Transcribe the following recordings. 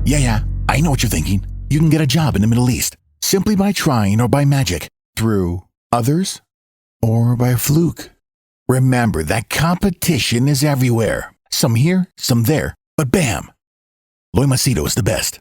Yeah, I know what you're thinking. You can get a job in the Middle East simply by trying or by magic, through others, or by fluke. Remember that competition is everywhere. Some here, some there, but bam! Loy Machedo is the best.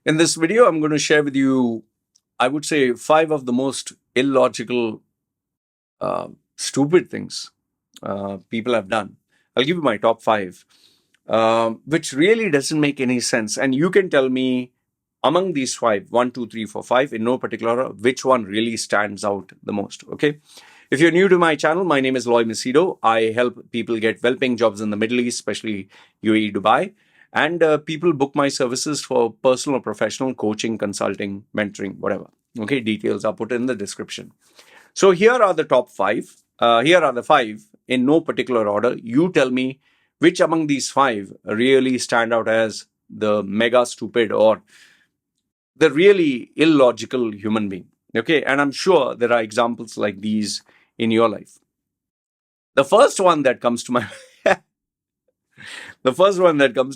In this video, I'm going to share with you, I would say, 5 of the most illogical, stupid things people have done. I'll give you my top 5, which really doesn't make any sense. And you can tell me among these 5, 1, 2, 3, 4, 5, in no particular order, which one really stands out the most. Okay. If you're new to my channel, my name is Loy Machedo. I help people get well-paying jobs in the Middle East, especially UAE, Dubai. And people book my services for personal or professional coaching, consulting, mentoring, whatever. Okay, details are put in the description. So here are the top 5. Here are the 5 in no particular order. You tell me which among these 5 really stand out as the mega stupid or the really illogical human being. Okay, and I'm sure there are examples like these in your life. The first one that comes to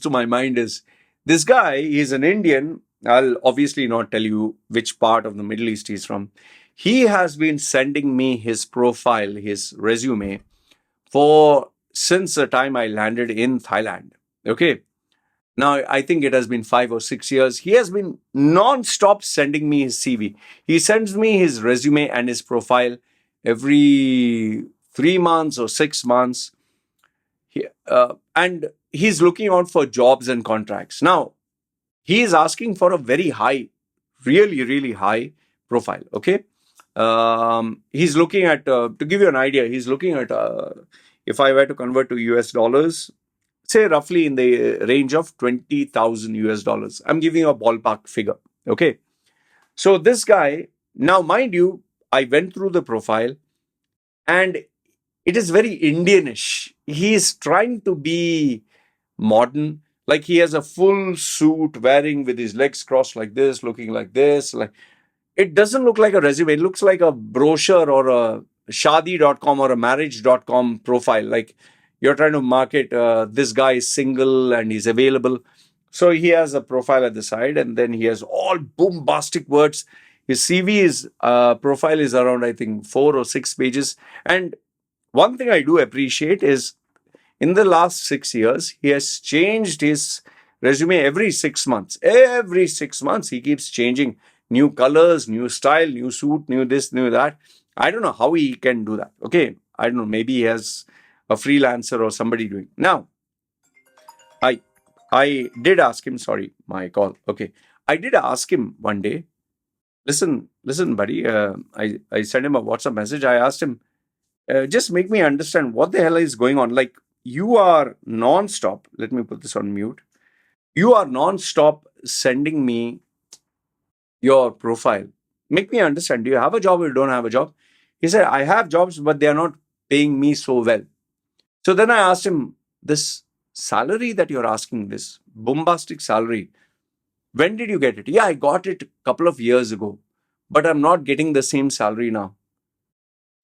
my mind is this guy. He's an Indian. I'll obviously not tell you which part of the Middle East he's from. He has been sending me his profile, his resume, since the time I landed in Thailand. Okay. Now, I think it has been 5 or 6 years. He has been non-stop sending me his CV. He sends me his resume and his profile every 3 months or 6 months. And he's looking out for jobs and contracts. Now, he is asking for a very high, really, really high profile. Okay. He's looking at, to give you an idea, he's looking at, if I were to convert to US dollars, say roughly in the range of 20,000 US dollars. I'm giving you a ballpark figure. Okay. So this guy, now mind you, I went through the profile and it is very Indianish. He is trying to be modern. Like he has a full suit wearing with his legs crossed like this, looking like this. Like it doesn't look like a resume. It looks like a brochure or a shadi.com or a marriage.com profile. Like you're trying to market this guy is single and he's available. So he has a profile at the side and then he has all bombastic words. His profile is around, I think, 4 or 6 pages. And one thing I do appreciate is in the last 6 years, he has changed his resume every 6 months. Every 6 months, he keeps changing new colors, new style, new suit, new this, new that. I don't know how he can do that. Okay. I don't know. Maybe he has a freelancer or somebody doing. Now, I did ask him, sorry, my call. Okay. I did ask him one day, listen, buddy. I sent him a WhatsApp message. I asked him, just make me understand what the hell is going on. Like you are non-stop. Let me put this on mute. You are non-stop sending me your profile. Make me understand. Do you have a job or you don't have a job? He said, I have jobs, but they are not paying me so well. So then I asked him, this salary that you're asking, this bombastic salary, when did you get it? Yeah, I got it a couple of years ago, but I'm not getting the same salary now.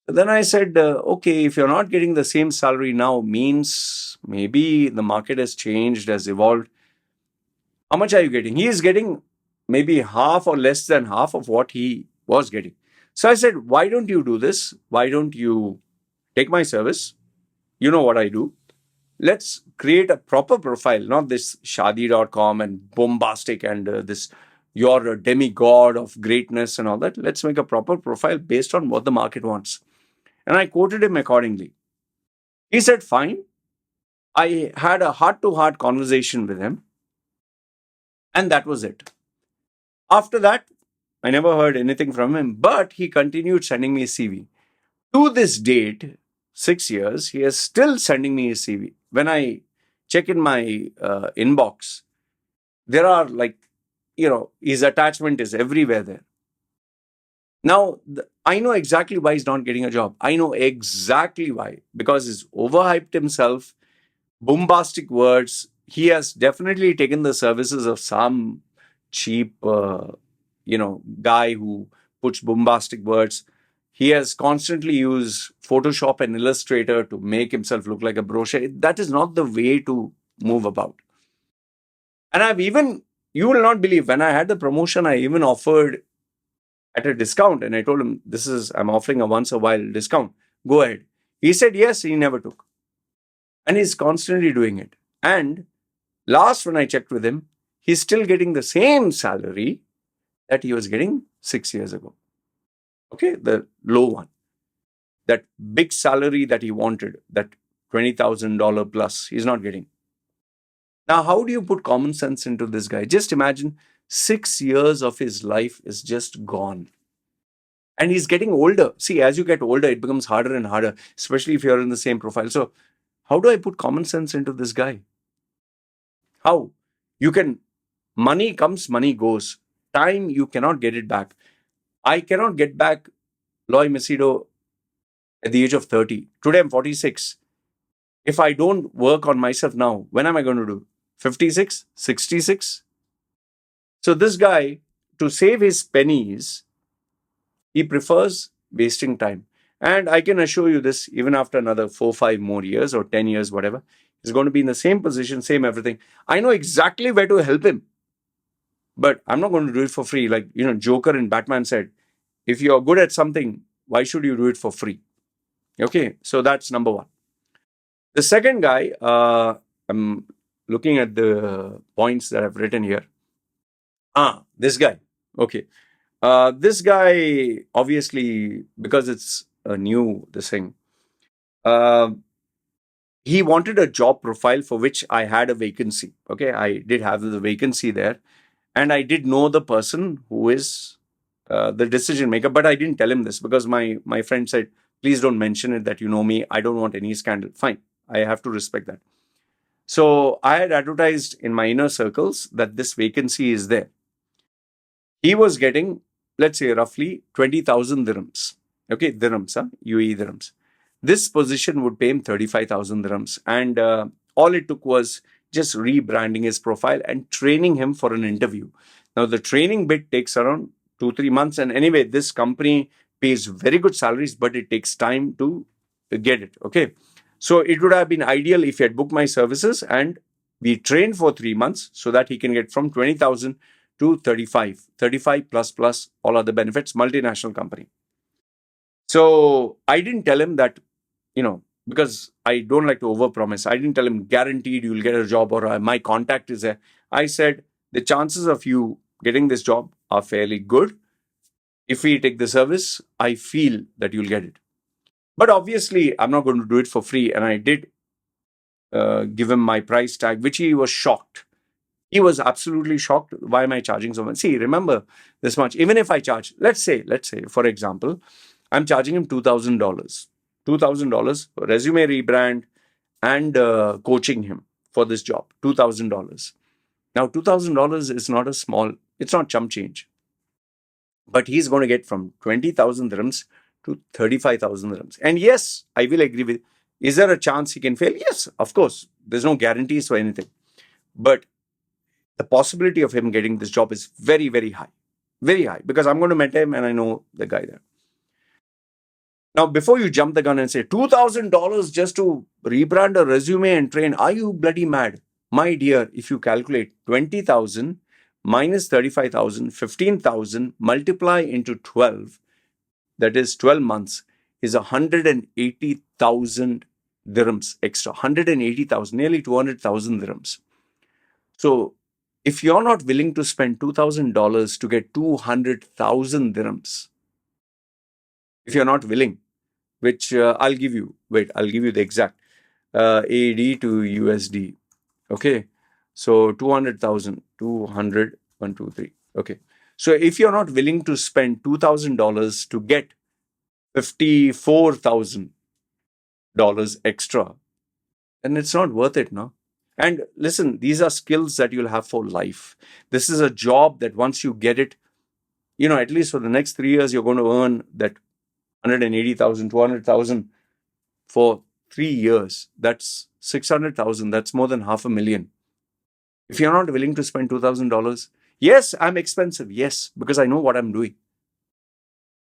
Then I said, okay, if you're not getting the same salary now, means maybe the market has changed, has evolved. How much are you getting? He is getting maybe half or less than half of what he was getting. So I said, why don't you do this? Why don't you take my service? You know what I do. Let's create a proper profile, not this shadi.com and bombastic and this you're a demigod of greatness and all that. Let's make a proper profile based on what the market wants. And I quoted him accordingly. He said, fine. I had a heart-to-heart conversation with him. And that was it. After that, I never heard anything from him, but he continued sending me a CV. To this date, 6 years, he is still sending me a CV. When I check in my inbox, there are his attachment is everywhere there. Now, I know exactly why he's not getting a job. I know exactly why. Because he's overhyped himself. bombastic words. He has definitely taken the services of some cheap, guy who puts bombastic words. He has constantly used Photoshop and Illustrator to make himself look like a brochure. That is not the way to move about. And you will not believe, when I had the promotion, I even offered at a discount. And I told him, I'm offering a once a while discount. Go ahead. He said yes, he never took. And he's constantly doing it. And last, when I checked with him, he's still getting the same salary that he was getting 6 years ago. Okay, the low one. That big salary that he wanted, that $20,000 plus, he's not getting. Now, how do you put common sense into this guy? Just imagine 6 years of his life is just gone. And he's getting older. See, as you get older, it becomes harder and harder, especially if you're in the same profile. So, how do I put common sense into this guy? How? Money comes, money goes. Time, you cannot get it back. I cannot get back Loy Machedo at the age of 30. Today, I'm 46. If I don't work on myself now, when am I going to do? 56? 66? So this guy, to save his pennies, he prefers wasting time. And I can assure you this, even after another 4-5 more years or 10 years, whatever, he's going to be in the same position, same everything. I know exactly where to help him. But I'm not going to do it for free. Like, Joker in Batman said, if you're good at something, why should you do it for free? Okay, so that's number one. The second guy, I'm looking at the points that I've written here. This guy. Okay. This guy, obviously, because it's a new this thing, he wanted a job profile for which I had a vacancy. Okay, I did have the vacancy there, and I did know the person who is the decision maker, but I didn't tell him this because my friend said, please don't mention it that you know me. I don't want any scandal. Fine, I have to respect that. So I had advertised in my inner circles that this vacancy is there. He was getting, let's say, roughly 20,000 dirhams. Okay, dirhams, UAE dirhams. This position would pay him 35,000 dirhams. And all it took was just rebranding his profile and training him for an interview. Now, the training bit takes around 2-3 months. And anyway, this company pays very good salaries, but it takes time to get it. Okay. So it would have been ideal if he had booked my services and we trained for 3 months so that he can get from 20,000 to 35 plus all other benefits, multinational company. So I didn't tell him that, because I don't like to overpromise. I didn't tell him guaranteed you'll get a job or my contact is there. I said the chances of you getting this job are fairly good. If we take the service, I feel that you'll get it. But obviously, I'm not going to do it for free. And I did give him my price tag, which he was shocked. He was absolutely shocked. Why am I charging so much? See, remember this much. Even if I charge, let's say, for example, I'm charging him $2,000. $2,000 for resume rebrand and coaching him for this job. $2,000. Now, $2,000 is not it's not chump change. But he's going to get from 20,000 dirhams to 35,000 dirhams. And yes, I will agree with, is there a chance he can fail? Yes, of course. There's no guarantees for anything. But the possibility of him getting this job is very, very high. Very high. Because I'm going to meet him and I know the guy there. Now, before you jump the gun and say $2,000 just to rebrand a resume and train, are you bloody mad? My dear, if you calculate 20,000 minus 35,000, 15,000, multiply into 12, that is 12 months, is 180,000 dirhams extra. 180,000, nearly 200,000 dirhams. So, if you're not willing to spend $2,000 to get 200,000 dirhams, if you're not willing, which I'll give you the exact AED to USD. Okay. So 200,000, 200, 1, 2, 3. Okay. So if you're not willing to spend $2,000 to get $54,000 extra, then it's not worth it, no? And listen, these are skills that you'll have for life. This is a job that once you get it, at least for the next 3 years, you're going to earn that 180,000, 200,000 for 3 years. That's 600,000. That's more than $500,000. If you're not willing to spend $2,000, yes, I'm expensive. Yes, because I know what I'm doing.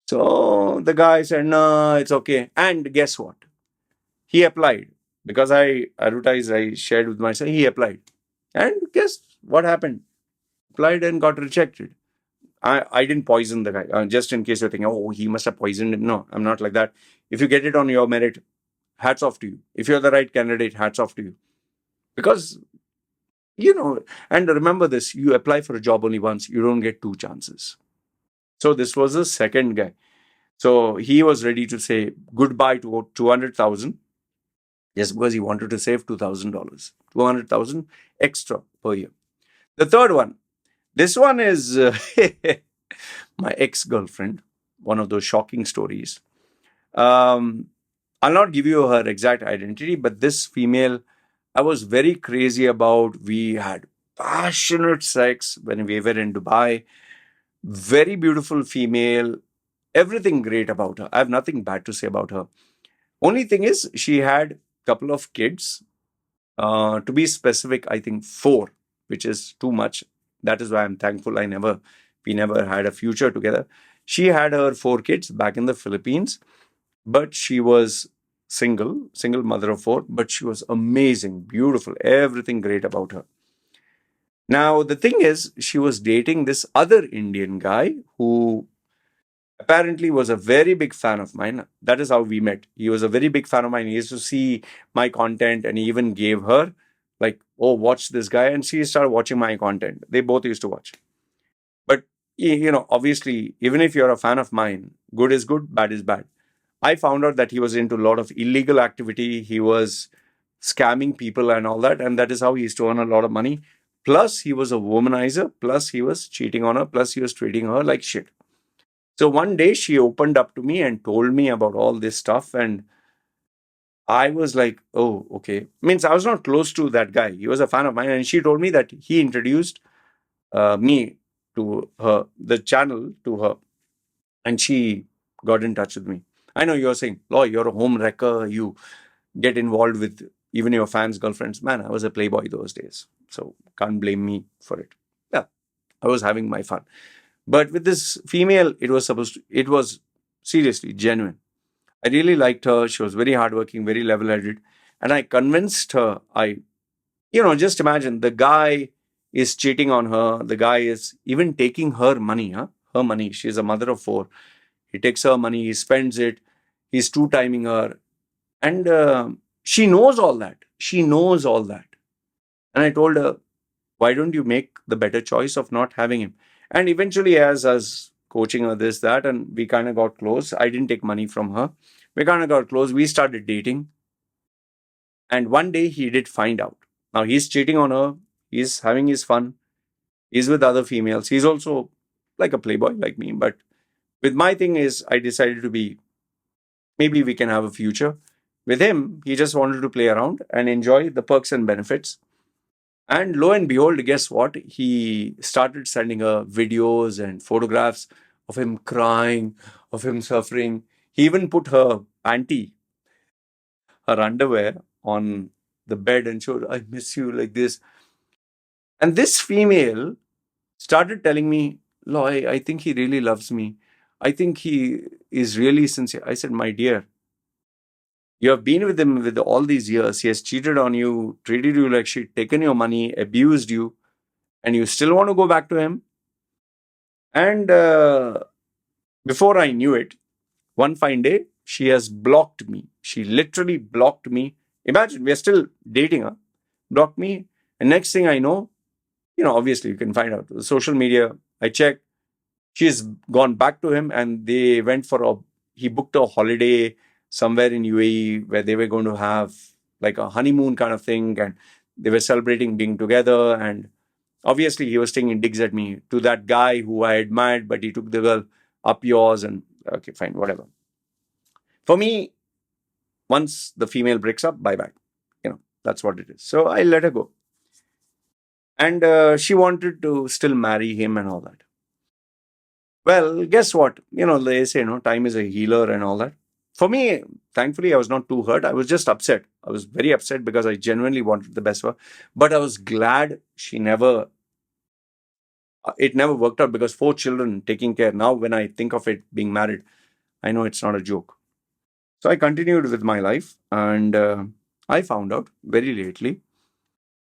So the guy said, no, it's okay. And guess what? He applied because I advertised, I shared with myself. He applied. And guess what happened? Applied and got rejected. I didn't poison the guy. Just in case you're thinking, oh, he must have poisoned him. No, I'm not like that. If you get it on your merit, hats off to you. If you're the right candidate, hats off to you. Because, and remember this, you apply for a job only once, you don't get two chances. So this was the second guy. So he was ready to say goodbye to 200,000 just because he wanted to save $2,000, 200,000 extra per year. The third one, this one is my ex-girlfriend, one of those shocking stories. I'll not give you her exact identity, but this female, I was very crazy about. We had passionate sex when we were in Dubai. Very beautiful female. Everything great about her. I have nothing bad to say about her. Only thing is, she had a couple of kids. To be specific, I think 4, which is too much. That is why I'm thankful we never had a future together. She had her 4 kids back in the Philippines, but she was single mother of 4, but she was amazing, beautiful, everything great about her. Now, the thing is, she was dating this other Indian guy who apparently was a very big fan of mine. That is how we met. He was a very big fan of mine. He used to see my content and he even gave her, like, oh, watch this guy. And she started watching my content. They both used to watch. But, obviously, even if you're a fan of mine, good is good, bad is bad. I found out that he was into a lot of illegal activity. He was scamming people and all that. And that is how he used to earn a lot of money. Plus, he was a womanizer. Plus, he was cheating on her. Plus, he was treating her like shit. So one day she opened up to me and told me about all this stuff. And I was like, oh, okay. Means I was not close to that guy. He was a fan of mine. And she told me that he introduced me to her, the channel to her. And she got in touch with me. I know you're saying, Loy, you're a home wrecker. You get involved with even your fans' girlfriends. Man, I was a playboy those days. So can't blame me for it. Yeah, I was having my fun. But with this female, it was seriously genuine. I really liked her. She was very hardworking, very level-headed. And I convinced her, just imagine the guy is cheating on her. The guy is even taking her money, her money. She's a mother of 4. He takes her money, he spends it. He's two-timing her. And she knows all that. She knows all that. And I told her, why don't you make the better choice of not having him? And eventually, as us coaching her this, that, and we kind of got close. I didn't take money from her. We kind of got close. We started dating. And one day he did find out. Now he's cheating on her. He's having his fun. He's with other females. He's also like a playboy like me. But with my thing is, I decided to be, maybe we can have a future. With him, he just wanted to play around and enjoy the perks and benefits. And lo and behold, guess what? He started sending her videos and photographs of him crying, of him suffering. He even put her panty, her underwear, on the bed and showed, I miss you, like this. And this female started telling me, Loy, I think he really loves me. I think he is really sincere. I said, my dear, you have been with him with all these years. He has cheated on you, treated you like shit, taken your money, abused you, and you still want to go back to him? And before I knew it, one fine day, she has blocked me. She literally blocked me. Imagine, we are still dating her, blocked me. And next thing I know, obviously you can find out. The social media, I checked. She's gone back to him and they went he booked a holiday somewhere in UAE where they were going to have like a honeymoon kind of thing. And they were celebrating being together. And obviously, he was taking digs at me to that guy who I admired, but he took the girl up yours and okay, fine, whatever. For me, once the female breaks up, bye-bye. That's what it is. So I let her go. And she wanted to still marry him and all that. Well, guess what? They say, time is a healer and all that. For me, thankfully, I was not too hurt. I was just upset. I was very upset because I genuinely wanted the best for her. But I was glad it never worked out, because 4 children taking care. Now, when I think of it being married, I know it's not a joke. So I continued with my life, and I found out very lately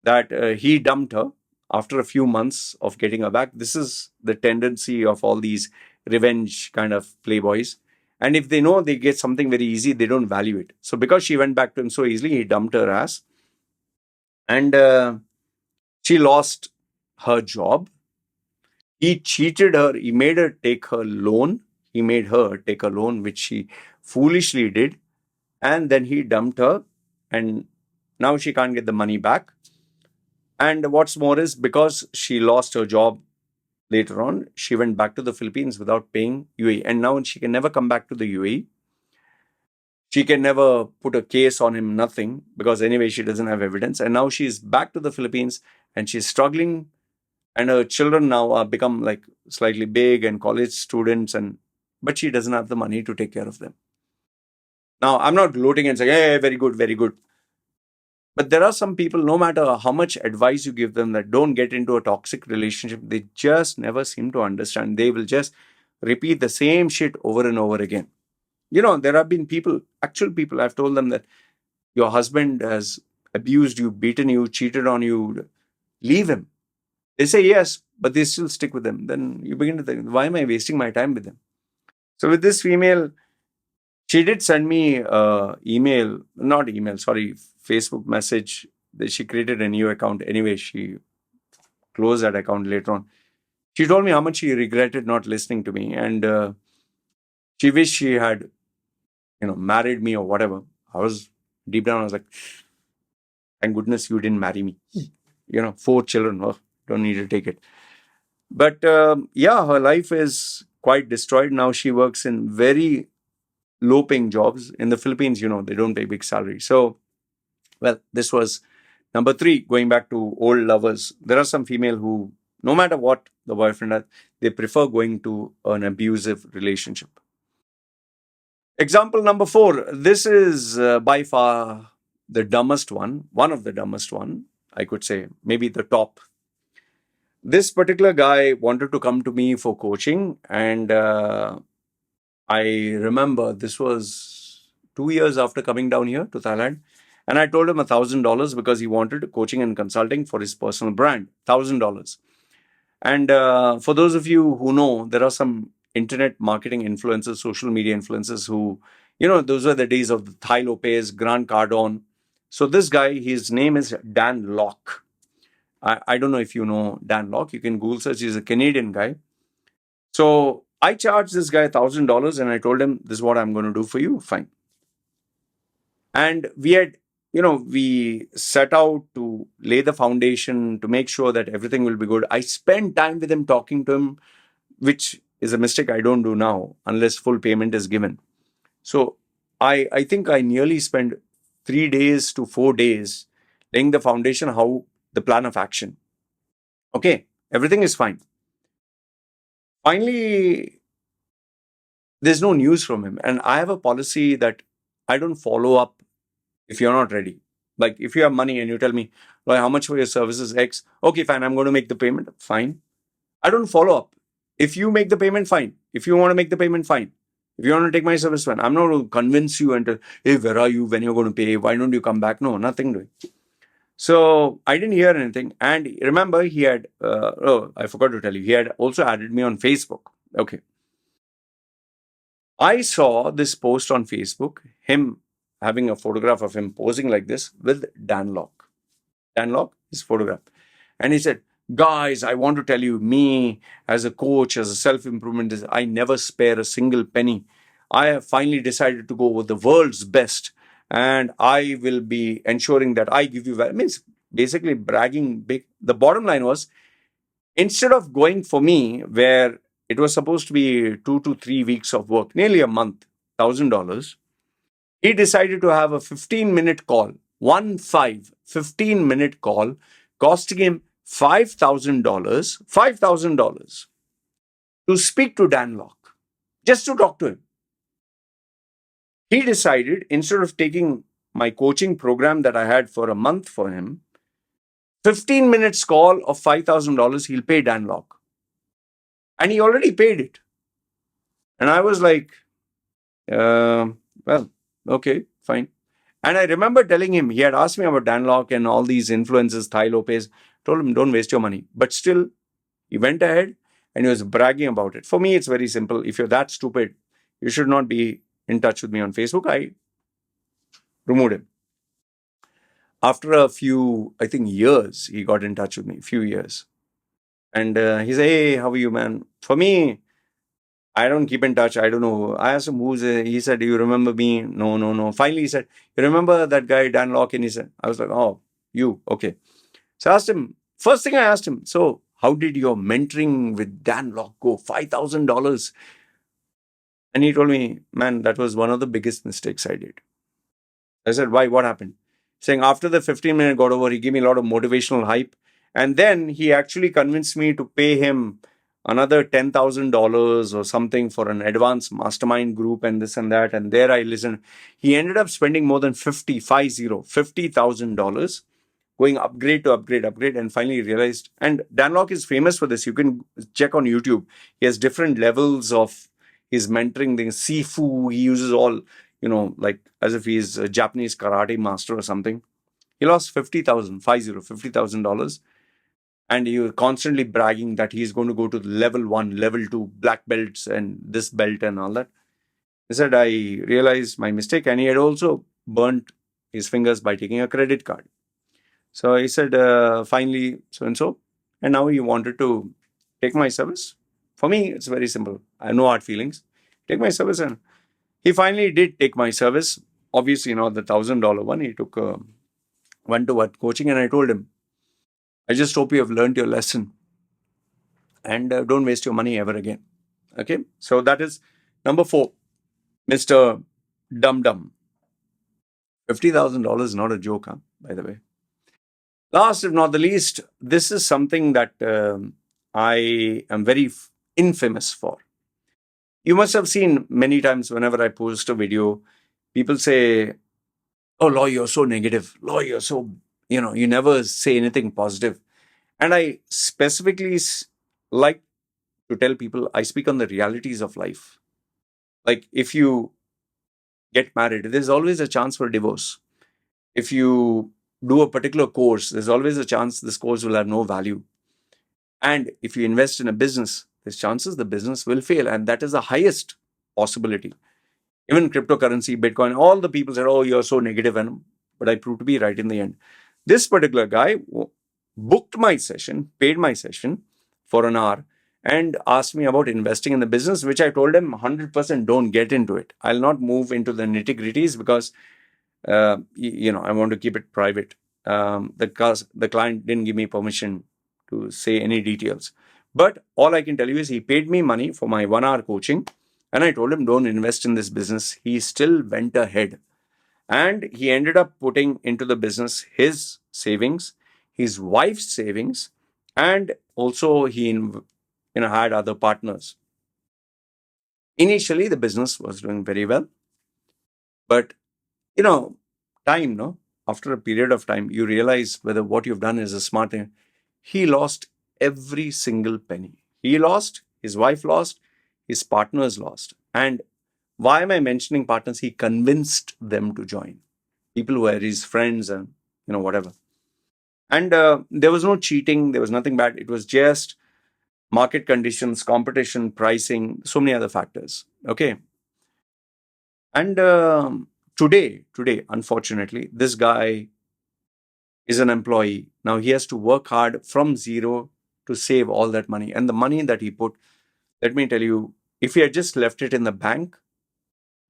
that he dumped her after a few months of getting her back. This is the tendency of all these revenge kind of playboys. And if they know they get something very easy, they don't value it. So because she went back to him so easily, he dumped her ass. And she lost her job. He cheated her. He made her take her loan. He made her take a loan, which she foolishly did. And then he dumped her. And now she can't get the money back. And what's more is, because she lost her job later on, she went back to the Philippines without paying UAE. And now she can never come back to the UAE. She can never put a case on him, nothing, because anyway, she doesn't have evidence. And now she's back to the Philippines and she's struggling. And her children now are become like slightly big and college students, but she doesn't have the money to take care of them. Now, I'm not gloating and saying, hey, very good, very good. But there are some people, no matter how much advice you give them, that don't get into a toxic relationship, they just never seem to understand. They will just repeat the same shit over and over again. There have been people, actual people, I've told them that your husband has abused you, beaten you, cheated on you, leave him. They say yes, but they still stick with them. Then you begin to think, why am I wasting my time with them? So with this female, she did send me Facebook message. That she created a new account. Anyway, she closed that account later on. She told me how much she regretted not listening to me, and she wished she had, married me or whatever. I was deep down, I was like, thank goodness you didn't marry me. 4 children, don't need to take it. But yeah, her life is quite destroyed. Now she works in very low-paying jobs. In the Philippines, they don't pay big salaries. So, well, this was number 3, going back to old lovers. There are some female who, no matter what the boyfriend has, they prefer going to an abusive relationship. Example number 4. This is by far the dumbest one of the dumbest one, I could say, maybe the top. This particular guy wanted to come to me for coaching, and I remember this was 2 years after coming down here to Thailand. And I told him $1,000 because he wanted coaching and consulting for his personal brand. $1,000. And for those of you who know, there are some internet marketing influencers, social media influencers who, those were the days of the Thai Lopez, Grant Cardone. So this guy, his name is Dan Locke. I don't know if you know Dan Locke. You can Google search. He's a Canadian guy. So I charged this guy $1,000 and I told him, this is what I'm going to do for you. Fine. And we had, we set out to lay the foundation to make sure that everything will be good. I spent time with him, talking to him, which is a mistake I don't do now unless full payment is given. So I think I nearly spent 3 days to 4 days laying the foundation, how the plan of action. Okay, everything is fine. Finally, there's no news from him. And I have a policy that I don't follow up if you're not ready. Like if you have money and you tell me, well, how much for your services? X. Okay, fine. I'm going to make the payment. Fine. I don't follow up. If you make the payment, fine. If you want to make the payment, fine. If you want to take my service, fine. I'm not going to convince you and tell, hey, where are you? When you're going to pay? Why don't you come back? No, nothing doing. So I didn't hear anything. And remember, he had, I forgot to tell you, he had also added me on Facebook. Okay. I saw this post on Facebook, him having a photograph of him posing like this with Dan Locke. Dan Locke, his photograph. And he said, guys, I want to tell you, me as a coach, as a self-improvement, I never spare a single penny. I have finally decided to go with the world's best. And I will be ensuring that I give you value. Means basically bragging big. The bottom line was, instead of going for me, where it was supposed to be 2 to 3 weeks of work, nearly a month, $1,000, he decided to have a 15-minute call, 15-minute call, costing him $5,000 to speak to Dan Locke, just to talk to him. He decided, instead of taking my coaching program that I had for a month for him, 15 minutes call of $5,000, he'll pay Dan Locke. And he already paid it. And I was like, well, okay, fine. And I remember telling him, he had asked me about Dan Locke and all these influencers, Thai Lopez. Told him, don't waste your money. But still, he went ahead and he was bragging about it. For me, it's very simple. If you're that stupid, you should not be in touch with me on Facebook. I removed him. After a few, I think, years, he got in touch with me, few years. And he said, hey, how are you, man? For me, I don't keep in touch. I don't know. I asked him who's he said, do you remember me? No, no, no. Finally, he said, you remember that guy, Dan Locke? And he said, I was like, oh, you, okay. So I asked him, first thing I asked him, so how did your mentoring with Dan Locke go? $5,000. And he told me, man, that was one of the biggest mistakes I did. I said, why? What happened? Saying after the 15-minute got over, he gave me a lot of motivational hype. And then he actually convinced me to pay him another $10,000 or something for an advanced mastermind group and this and that. And there I listened. He ended up spending more than $50,000 going upgrade to upgrade, and finally realized. And Dan Locke is famous for this. You can check on YouTube. He has different levels of his mentoring things. Sifu, he uses all, like as if he's a Japanese karate master or something. He lost $50,000, and he was constantly bragging that he's going to go to level 1, level 2, black belts and this belt and all that. He said, I realized my mistake, and he had also burnt his fingers by taking a credit card. So he said, finally, so-and-so, and now he wanted to take my service. For me, it's very simple. I have no hard feelings. Take my service, and he finally did take my service. Obviously, not the $1,000 one. He took one-to-one coaching, and I told him, I just hope you have learned your lesson, and don't waste your money ever again. Okay, so that is number 4, Mr. Dum Dum. $50,000 is not a joke, huh, by the way. Last, if not the least, this is something that I am very infamous for. You must have seen many times whenever I post a video, people say, oh, Loy, you're so negative. Loy, you're so, you never say anything positive. And I specifically like to tell people I speak on the realities of life. Like if you get married, there's always a chance for divorce. If you do a particular course, there's always a chance this course will have no value. And if you invest in a business, there's chances the business will fail. And that is the highest possibility. Even cryptocurrency, Bitcoin, all the people said, oh, you're so negative. But I proved to be right in the end. This particular guy booked my session, paid my session for an hour, and asked me about investing in the business, which I told him 100% don't get into it. I'll not move into the nitty-gritties because, I want to keep it private. The client didn't give me permission to say any details. But all I can tell you is he paid me money for my 1-hour coaching, and I told him don't invest in this business. He still went ahead, and he ended up putting into the business his savings, his wife's savings, and also he had other partners. Initially, the business was doing very well, but time, no? After a period of time, you realize whether what you've done is a smart thing. He lost every single penny. He lost, his wife lost, his partners lost. And why am I mentioning partners? He convinced them to join. People who were his friends and, whatever. And there was no cheating. There was nothing bad. It was just market conditions, competition, pricing, so many other factors. Okay. And today, unfortunately, this guy is an employee. Now he has to work hard from zero to save all that money. And the money that he put, let me tell you, if he had just left it in the bank,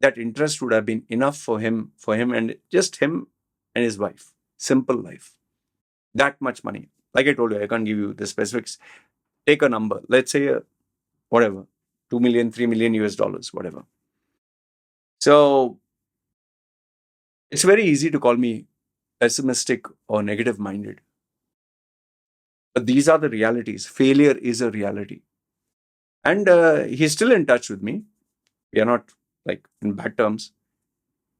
that interest would have been enough for him and just him and his wife. Simple life. That much money. Like I told you, I can't give you the specifics. Take a number. Let's say, whatever, 2 million, 3 million US dollars, whatever. So it's very easy to call me pessimistic or negative minded. But these are the realities. Failure is a reality. And he's still in touch with me. We are not like in bad terms.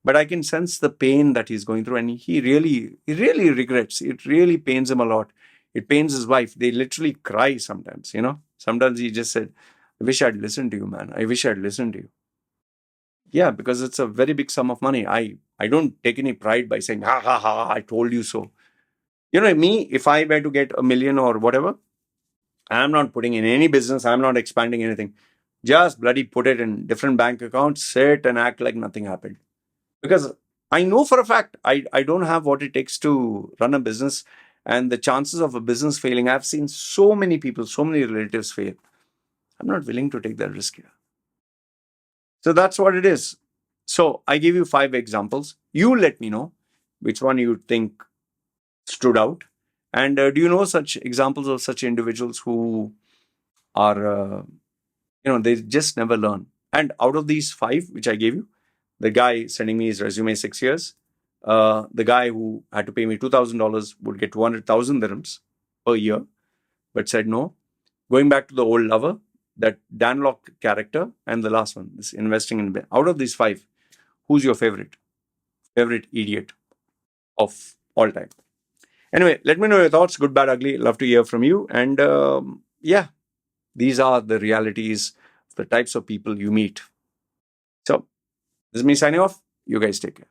But I can sense the pain that he's going through, and he really regrets. It really pains him a lot. It pains his wife. They literally cry sometimes, Sometimes he just said, I wish I'd listened to you, man. I wish I'd listened to you. Yeah, because it's a very big sum of money. I don't take any pride by saying, ha ha ha, I told you so. Me, if I were to get 1 million or whatever, I'm not putting in any business. I'm not expanding anything. Just bloody put it in different bank accounts, sit and act like nothing happened. Because I know for a fact I don't have what it takes to run a business, and the chances of a business failing, I've seen so many people, so many relatives fail. I'm not willing to take that risk here. So that's what it is. So I give you 5 examples. You let me know which one you think stood out. And do you know such examples of such individuals who are, they just never learn? And out of these 5, which I gave you, the guy sending me his resume 6 years, the guy who had to pay me $2,000 would get 200,000 dirhams per year, but said no. Going back to the old lover, that Dan Locke character, and the last one, this investing in. Out of these 5, who's your favorite idiot of all time? Anyway, let me know your thoughts, good, bad, ugly. Love to hear from you. And these are the realities, the types of people you meet. So this is me signing off. You guys take care.